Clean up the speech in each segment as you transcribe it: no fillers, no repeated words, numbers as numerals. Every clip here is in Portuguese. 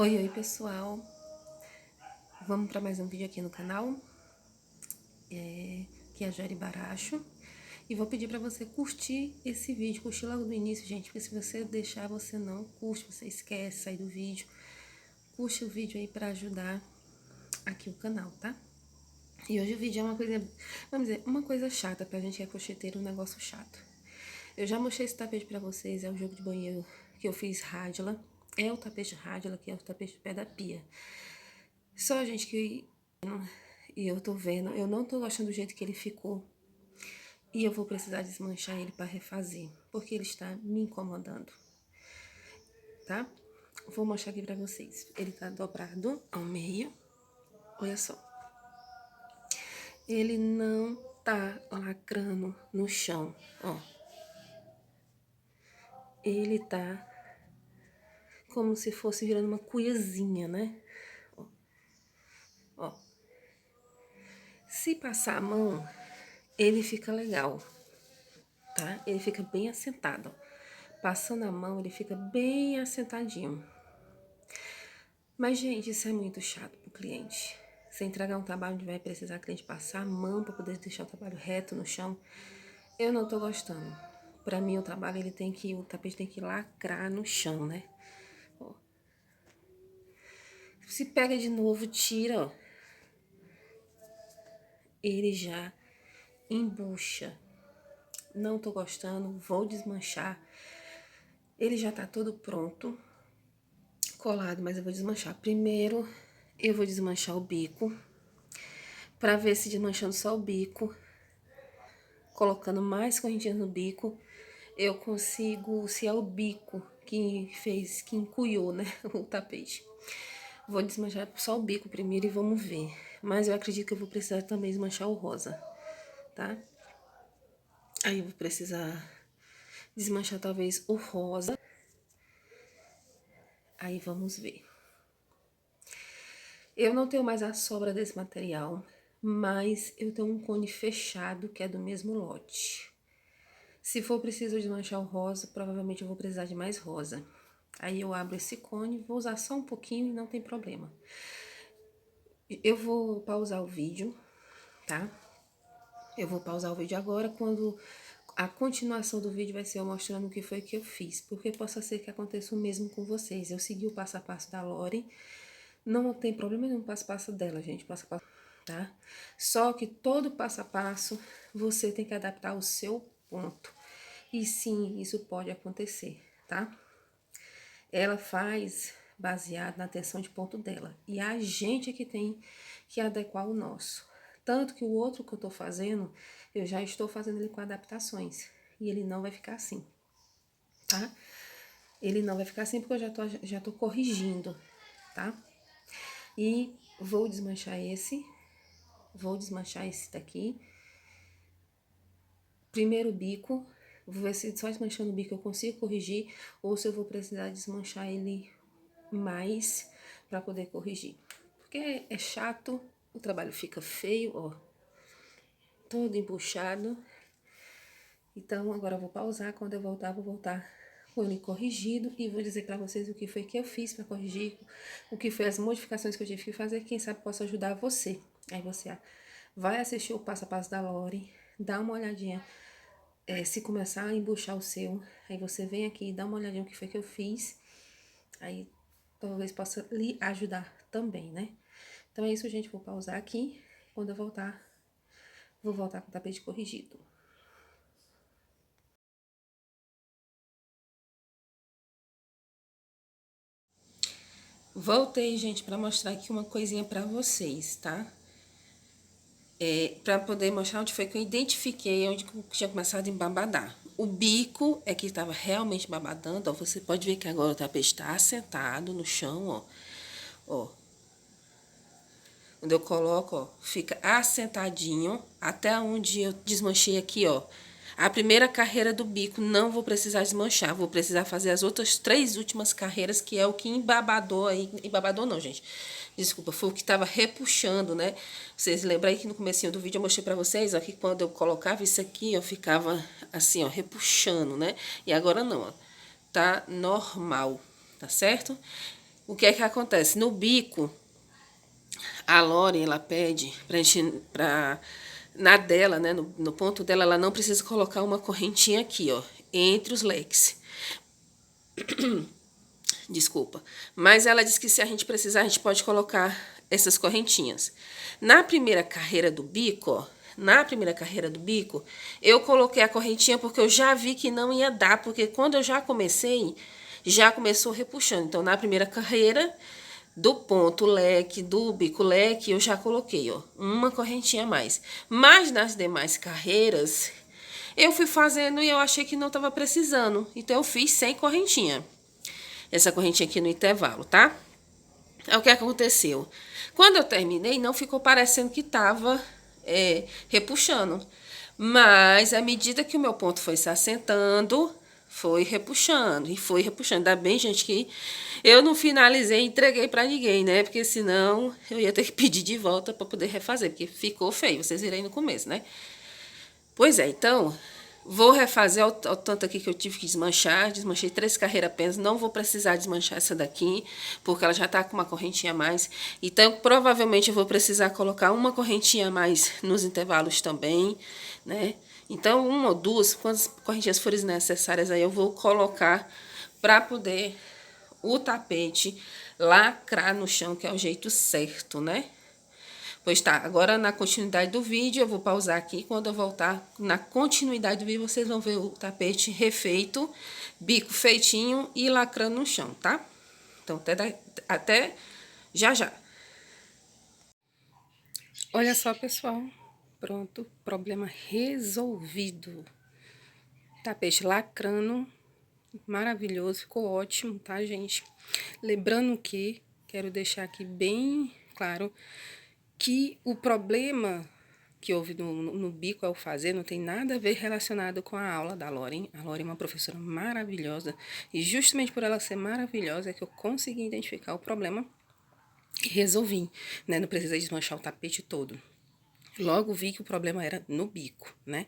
Oi, oi pessoal, vamos para mais um vídeo aqui no canal, que é a Jeri Baracho, e vou pedir para você curtir esse vídeo, curtir logo do início, gente, porque se você deixar, você não curte, você esquece, sai do vídeo, curte o vídeo aí para ajudar aqui o canal, tá? E hoje o vídeo é uma coisa, vamos dizer, uma coisa chata pra gente que é crocheteiro, um negócio chato. Eu já mostrei esse tapete pra vocês, é o jogo de banheiro que eu fiz Rádila, é o tapete Rádila, que é o tapete de pé da pia. Só, gente, que e eu tô vendo, eu não tô gostando do jeito que ele ficou. E eu vou precisar desmanchar ele para refazer, porque ele está me incomodando, tá? Vou mostrar aqui pra vocês. Ele tá dobrado ao meio, olha só. Ele não tá lacrando no chão, ó. Ele tá como se fosse virando uma cuiazinha, né? Ó. Ó. Se passar a mão, ele fica legal, tá? Ele fica bem assentado. Passando a mão, ele fica bem assentadinho. Mas, gente, isso é muito chato pro cliente. Você entregar um trabalho onde vai precisar o cliente passar a mão para poder deixar o trabalho reto no chão, eu não tô gostando. Pra mim, o trabalho, o tapete tem que lacrar no chão, né? Ó. Se pega de novo, tira, ó. Ele já embucha. Não tô gostando, vou desmanchar. Ele já tá todo pronto, colado, mas eu vou desmanchar. Primeiro, eu vou desmanchar o bico, pra ver se desmanchando só o bico, colocando mais correntinhas no bico, eu consigo, se é o bico que fez, que encuiou, né, o tapete. Vou desmanchar só o bico primeiro e vamos ver. Mas eu acredito que eu vou precisar também desmanchar o rosa, tá? Aí eu vou precisar desmanchar talvez o rosa. Aí vamos ver. Eu não tenho mais a sobra desse material, mas eu tenho um cone fechado que é do mesmo lote. Se for preciso desmanchar o rosa, provavelmente eu vou precisar de mais rosa. Aí eu abro esse cone, vou usar só um pouquinho e não tem problema. Eu vou pausar o vídeo, tá? Eu vou pausar o vídeo agora, quando a continuação do vídeo vai ser eu mostrando o que foi que eu fiz. Porque possa ser que aconteça o mesmo com vocês. Eu segui o passo a passo da Lori, não tem problema nenhum passo a passo dela, gente, passo a passo, tá? Só que todo passo a passo você tem que adaptar o seu ponto. E sim, isso pode acontecer, tá? Ela faz baseado na atenção de ponto dela. E a gente é que tem que adequar o nosso. Tanto que o outro que eu tô fazendo, eu já estou fazendo ele com adaptações. E ele não vai ficar assim, tá? Ele não vai ficar assim porque eu já tô corrigindo, tá? E vou desmanchar esse daqui. Primeiro bico, vou ver se só desmanchando o bico eu consigo corrigir, ou se eu vou precisar desmanchar ele mais para poder corrigir. Porque é chato, o trabalho fica feio, ó, todo embuchado. Então, agora eu vou pausar, quando eu voltar, vou voltar com ele corrigido e vou dizer para vocês o que foi que eu fiz para corrigir, o que foi as modificações que eu tive que fazer, quem sabe posso ajudar você. Aí você vai assistir o passo a passo da Lori, dá uma olhadinha, se começar a embuchar o seu, aí você vem aqui e dá uma olhadinha no que foi que eu fiz, aí talvez possa lhe ajudar também, né? Então é isso, gente, vou pausar aqui, quando eu voltar, vou voltar com o tapete corrigido. Voltei, gente, para mostrar aqui uma coisinha para vocês, tá? Para poder mostrar onde foi que eu identifiquei, onde que tinha começado a embabadar. O bico é que estava realmente babadando, ó. Você pode ver que agora o tapete está assentado no chão, ó. Ó. Quando eu coloco, ó, fica assentadinho até onde eu desmanchei aqui, ó. A primeira carreira do bico não vou precisar desmanchar, vou precisar fazer as outras 3 últimas carreiras, que é o que embabadou aí. Embabadou não, gente. Desculpa, foi o que tava repuxando, né? Vocês lembram aí que no comecinho do vídeo eu mostrei pra vocês, ó, que quando eu colocava isso aqui, ó, ficava assim, ó, repuxando, né? E agora não, ó. Tá normal, tá certo? o que é que acontece? No bico, a Lore, ela pede na dela, né, no ponto dela, ela não precisa colocar uma correntinha aqui, ó, entre os leques. Desculpa. Mas ela diz que se a gente precisar, a gente pode colocar essas correntinhas. Na primeira carreira do bico, ó, eu coloquei a correntinha porque eu já vi que não ia dar, porque quando eu já comecei, já começou repuxando. Então, na primeira carreira do ponto leque, do bico leque, eu já coloquei, ó, uma correntinha a mais. Mas nas demais carreiras, eu fui fazendo e eu achei que não estava precisando. Então, eu fiz sem correntinha. Essa correntinha aqui no intervalo, tá? É o que aconteceu. Quando eu terminei, não ficou parecendo que estava repuxando. Mas, à medida que o meu ponto foi se assentando, foi repuxando. E foi repuxando. Ainda bem, gente, que eu não finalizei e entreguei pra ninguém, né? Porque senão eu ia ter que pedir de volta pra poder refazer. Porque ficou feio. Vocês viram aí no começo, né? Pois é, então, vou refazer o tanto aqui que eu tive que desmanchar. Desmanchei 3 carreiras apenas. Não vou precisar desmanchar essa daqui, porque ela já tá com uma correntinha a mais. Então, provavelmente eu vou precisar colocar uma correntinha a mais nos intervalos também, né? Então, uma ou duas, quantas correntinhas forem necessárias aí, eu vou colocar para poder o tapete lacrar no chão, que é o jeito certo, né? Pois tá, agora na continuidade do vídeo, eu vou pausar aqui. Quando eu voltar na continuidade do vídeo, vocês vão ver o tapete refeito, bico feitinho e lacrando no chão, tá? Então, até já já. Olha só, pessoal. Pronto, problema resolvido. Tapete lacrando, maravilhoso, ficou ótimo, tá, gente? Lembrando que, quero deixar aqui bem claro, que o problema que houve no bico ao fazer não tem nada a ver relacionado com a aula da Loren. A Loren é uma professora maravilhosa e justamente por ela ser maravilhosa é que eu consegui identificar o problema e resolvi, né? Não precisei desmanchar o tapete todo. Logo vi que o problema era no bico, né?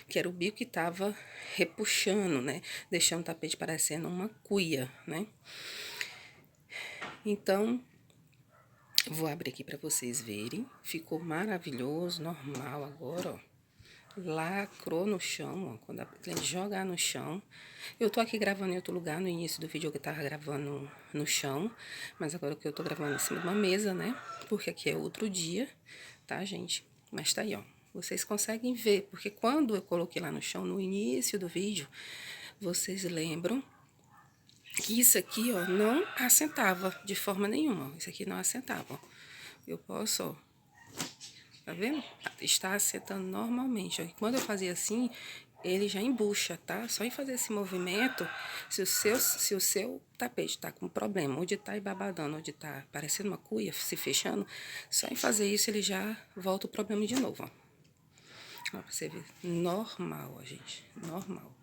Que era o bico que estava repuxando, né? Deixando o tapete parecendo uma cuia, né? Então, vou abrir aqui para vocês verem. Ficou maravilhoso, normal agora, ó. Lacrou no chão, ó. Quando a cliente jogar no chão. Eu tô aqui gravando em outro lugar. No início do vídeo eu tava gravando no chão. Mas agora que eu tô gravando em cima de uma mesa, né? Porque aqui é outro dia, tá, gente? Mas tá aí, ó. Vocês conseguem ver. Porque quando eu coloquei lá no chão, no início do vídeo, vocês lembram que isso aqui, ó, não assentava de forma nenhuma. Isso aqui não assentava, ó. Eu posso, ó, tá vendo? Está assentando normalmente, ó. E quando eu fazia assim, ele já embucha, tá? Só em fazer esse movimento, se o seu tapete tá com problema, onde tá babadando, onde tá parecendo uma cuia, se fechando, só em fazer isso ele já volta o problema de novo, ó. Ó, pra você ver. Normal, ó, gente. Normal.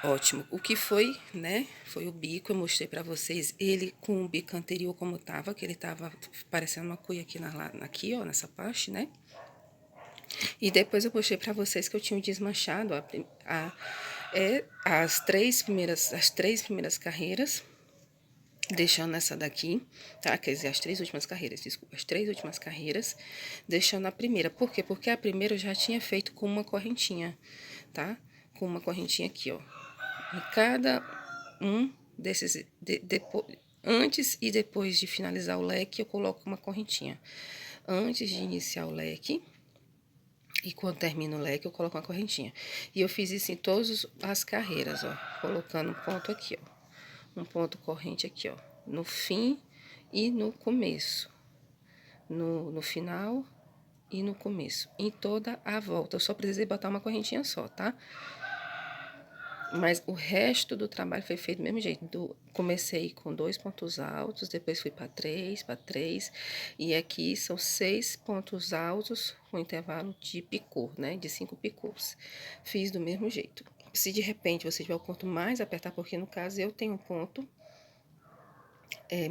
Ótimo. O que foi, né? Foi o bico. Eu mostrei pra vocês ele com o bico anterior como tava, que ele tava parecendo uma cuia aqui, aqui, ó, nessa parte, né? E depois eu mostrei pra vocês que eu tinha desmanchado as três primeiras carreiras, deixando essa daqui, tá? Quer dizer, as 3 últimas carreiras, desculpa, as 3 últimas carreiras, deixando a primeira. Por quê? Porque a primeira eu já tinha feito com uma correntinha, tá? Com uma correntinha aqui, ó. Em cada um desses, antes e depois de finalizar o leque, eu coloco uma correntinha. Antes de iniciar o leque, e quando termina o leque, eu coloco uma correntinha. E eu fiz isso em todas as carreiras, ó. Colocando um ponto aqui, ó. Um ponto corrente aqui, ó. No fim e no começo. No final e no começo. Em toda a volta. Eu só precisei botar uma correntinha só, tá? Mas o resto do trabalho foi feito do mesmo jeito. Comecei com 2 pontos altos, depois fui para 3, e aqui são 6 pontos altos com intervalo de picô, né? De 5 picôs. Fiz do mesmo jeito. Se de repente você tiver o ponto mais apertado, porque no caso eu tenho um ponto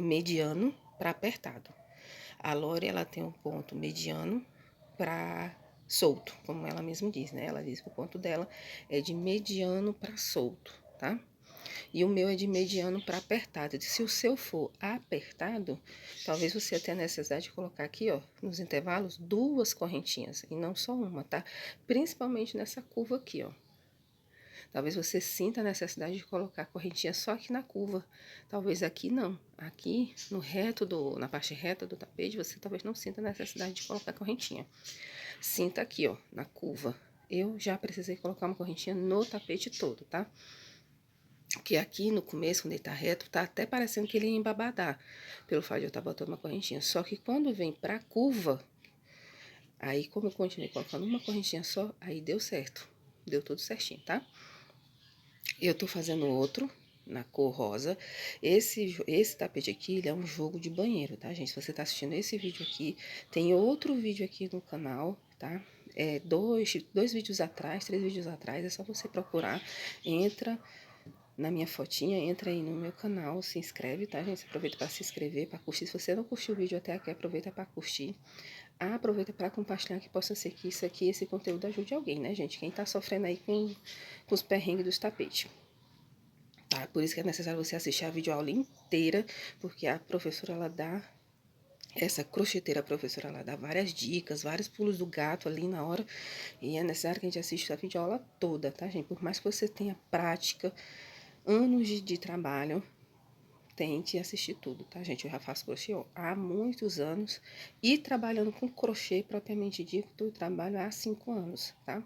mediano para apertado. A Lore, ela tem um ponto mediano para solto, como ela mesma diz, né? Ela diz que o ponto dela é de mediano para solto, tá? E o meu é de mediano para apertado. Se o seu for apertado, talvez você tenha necessidade de colocar aqui, ó, nos intervalos, 2 correntinhas e não só uma, tá? Principalmente nessa curva aqui, ó. Talvez você sinta a necessidade de colocar a correntinha só aqui na curva. Talvez aqui não. Aqui no reto na parte reta do tapete, você talvez não sinta a necessidade de colocar a correntinha. Sinta aqui, ó, na curva. Eu já precisei colocar uma correntinha no tapete todo, tá? Porque aqui no começo, quando ele tá reto, tá até parecendo que ele ia embabadar, pelo fato de eu estar botando uma correntinha. Só que quando vem pra curva, aí como eu continuei colocando uma correntinha só, aí deu certo. Deu tudo certinho, tá? Eu tô fazendo outro na cor rosa. Esse tapete aqui, ele é um jogo de banheiro, tá, gente? Se você tá assistindo esse vídeo aqui, tem outro vídeo aqui no canal, tá? Dois vídeos atrás, 3 vídeos atrás, é só você procurar, entra na minha fotinha, entra aí no meu canal, se inscreve, tá, gente? Aproveita para se inscrever, para curtir. Se você não curtiu o vídeo até aqui, aproveita para curtir. Aproveita para compartilhar, que possa ser que isso aqui, esse conteúdo ajude alguém, né, gente? Quem tá sofrendo aí com os perrengues dos tapetes. Tá? Por isso que é necessário você assistir a videoaula inteira, porque a professora, ela dá, essa crocheteira professora, ela dá várias dicas, vários pulos do gato ali na hora, e é necessário que a gente assista a videoaula toda, tá, gente? Por mais que você tenha prática, anos de trabalho, tente assistir tudo, tá, gente? Eu já faço crochê há muitos anos, e trabalhando com crochê propriamente dito, eu trabalho há 5 anos, tá?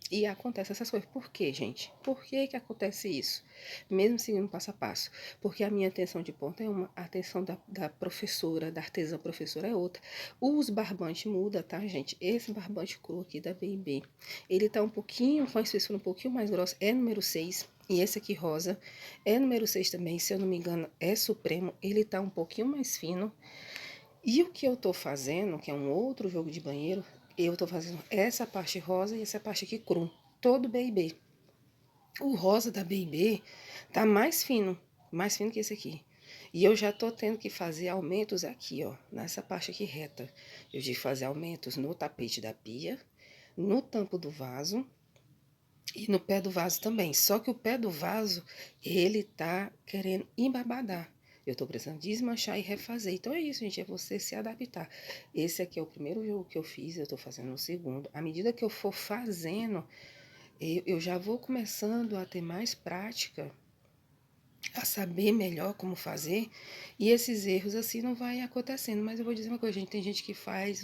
E acontece essas coisas. Por quê, gente? Por que que acontece isso? Mesmo seguindo passo a passo. Porque a minha atenção de ponta é uma, a atenção da professora, da artesã professora é outra. Os barbantes muda, tá, gente? Esse barbante cru aqui da B&B, ele tá um pouquinho, com a espessura um pouquinho mais grossa, é número 6. E esse aqui rosa é número 6 também, se eu não me engano, é Supremo. Ele tá um pouquinho mais fino. E o que eu tô fazendo, que é um outro jogo de banheiro, eu tô fazendo essa parte rosa e essa parte aqui cru, todo B&B. O rosa da B&B tá mais fino que esse aqui. E eu já tô tendo que fazer aumentos aqui, ó, nessa parte aqui reta. Eu tive que fazer aumentos no tapete da pia, no tampo do vaso e no pé do vaso também. Só que o pé do vaso, ele tá querendo embabadar. Eu tô precisando desmanchar e refazer. Então é isso, gente, é você se adaptar. Esse aqui é o primeiro jogo que eu fiz, eu tô fazendo o segundo. À medida que eu for fazendo, eu já vou começando a ter mais prática, a saber melhor como fazer, e esses erros assim não vai acontecendo. Mas eu vou dizer uma coisa, gente, tem gente que faz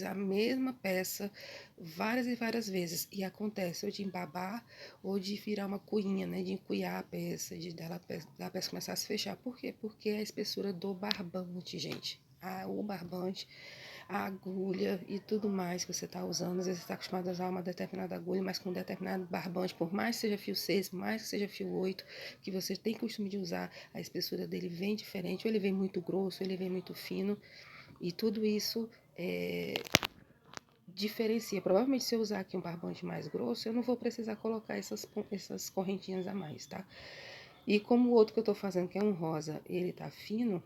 a mesma peça várias e várias vezes, e acontece ou de embabar, ou de virar uma cuinha, né, de encuiar a peça, da peça começar a se fechar. Por quê? Porque é a espessura do barbante, gente. O barbante, a agulha e tudo mais que você está usando. Às vezes você está acostumado a usar uma determinada agulha, mas com um determinado barbante, por mais que seja fio 6, por mais que seja fio 8, que você tem costume de usar, a espessura dele vem diferente, ou ele vem muito grosso, ou ele vem muito fino, e tudo isso diferencia. Provavelmente se eu usar aqui um barbante mais grosso, eu não vou precisar colocar essas correntinhas a mais, tá? E como o outro que eu tô fazendo, que é um rosa, ele tá fino,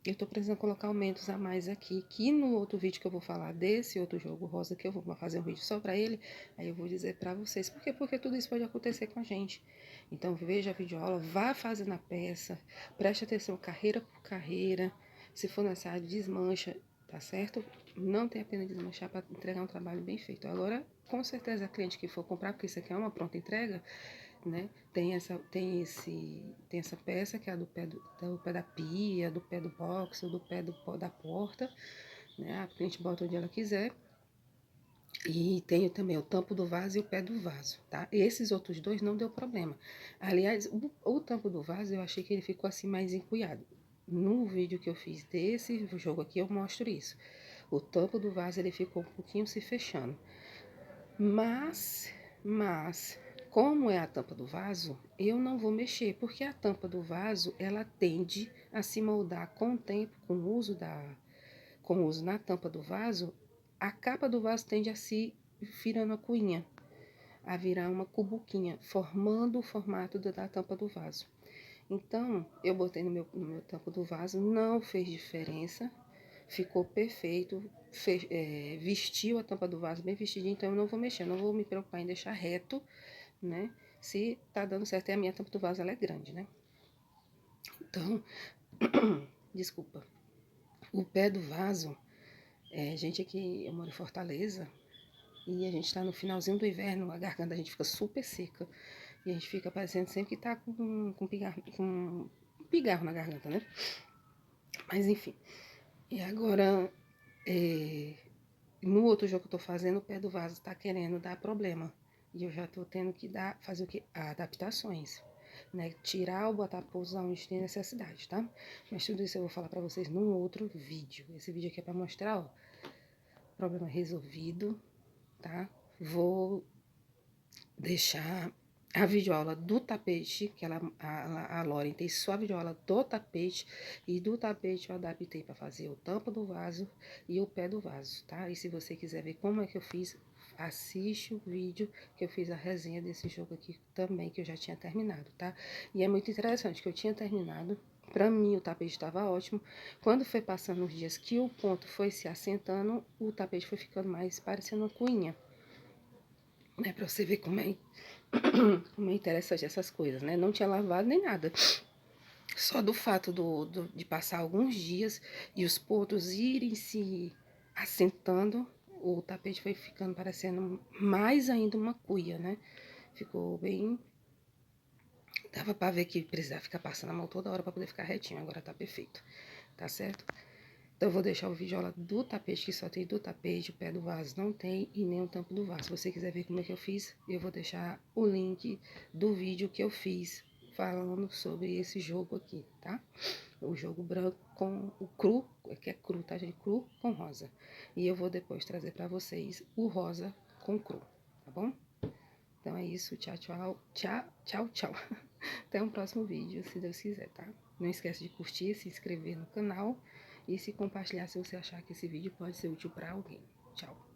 eu tô precisando colocar aumentos a mais aqui, que no outro vídeo que eu vou falar desse outro jogo rosa, que eu vou fazer um vídeo só pra ele, aí eu vou dizer pra vocês. Por quê? Porque tudo isso pode acontecer com a gente. Então, veja a videoaula, vá fazendo a peça, preste atenção carreira por carreira, se for necessário, desmancha, tá certo? Não tem a pena desmanchar para entregar um trabalho bem feito. Agora, com certeza, a cliente que for comprar, porque isso aqui é uma pronta entrega, né? Tem essa peça que é a do pé da pia, do pé do box, ou do pé da porta, né? A cliente bota onde ela quiser. E tenho também o tampo do vaso e o pé do vaso, tá? E esses outros dois não deu problema. Aliás, o tampo do vaso eu achei que ele ficou assim mais encuiado. No vídeo que eu fiz desse jogo aqui eu mostro isso. O tampo do vaso ele ficou um pouquinho se fechando. Mas, como é a tampa do vaso, eu não vou mexer, porque a tampa do vaso, ela tende a se moldar com o tempo, com o uso na tampa do vaso, a capa do vaso tende a se virando a cuinha, a virar uma cubuquinha, formando o formato da tampa do vaso. Então, eu botei no meu tampo do vaso, não fez diferença, ficou perfeito, vestiu a tampa do vaso bem vestidinho, então eu não vou mexer, não vou me preocupar em deixar reto, né? Se tá dando certo, é a minha tampa do vaso, ela é grande, né? Então, desculpa. O pé do vaso, gente, aqui eu moro em Fortaleza e a gente tá no finalzinho do inverno, a garganta a gente fica super seca e a gente fica parecendo sempre que tá com pigarro na garganta, né? Mas enfim. E agora, no outro jogo que eu tô fazendo, o pé do vaso tá querendo dar problema. E eu já tô tendo que fazer o que? Adaptações. Né? Tirar ou botar pouso onde tem necessidade, tá? Mas tudo isso eu vou falar pra vocês num outro vídeo. Esse vídeo aqui é pra mostrar, ó, problema resolvido, tá? Vou deixar a videoaula do tapete, que a Lauren tem só a videoaula do tapete, e do tapete eu adaptei para fazer o tampo do vaso e o pé do vaso, tá? E se você quiser ver como é que eu fiz, assiste o vídeo que eu fiz a resenha desse jogo aqui também, que eu já tinha terminado, tá? E é muito interessante que eu tinha terminado. Pra mim, o tapete estava ótimo. Quando foi passando os dias que o ponto foi se assentando, o tapete foi ficando mais parecendo uma cuinha, né? Pra você ver como é como é interessante essas coisas, né? Não tinha lavado nem nada. Só do fato de passar alguns dias e os pontos irem se assentando, o tapete foi ficando parecendo mais ainda uma cuia, né? Ficou bem... Dava pra ver que precisava ficar passando a mão toda hora pra poder ficar retinho. Agora tá perfeito, tá certo? Então, eu vou deixar o vídeo do tapete, que só tem do tapete, o pé do vaso não tem, e nem o tampo do vaso. Se você quiser ver como é que eu fiz, eu vou deixar o link do vídeo que eu fiz falando sobre esse jogo aqui, tá? O jogo branco com o cru, que é cru, tá, gente? Cru com rosa. E eu vou depois trazer pra vocês o rosa com cru, tá bom? Então é isso, tchau, tchau, tchau, tchau, tchau. Até um próximo vídeo, se Deus quiser, tá? Não esquece de curtir, se inscrever no canal e se compartilhar se você achar que esse vídeo pode ser útil para alguém. Tchau!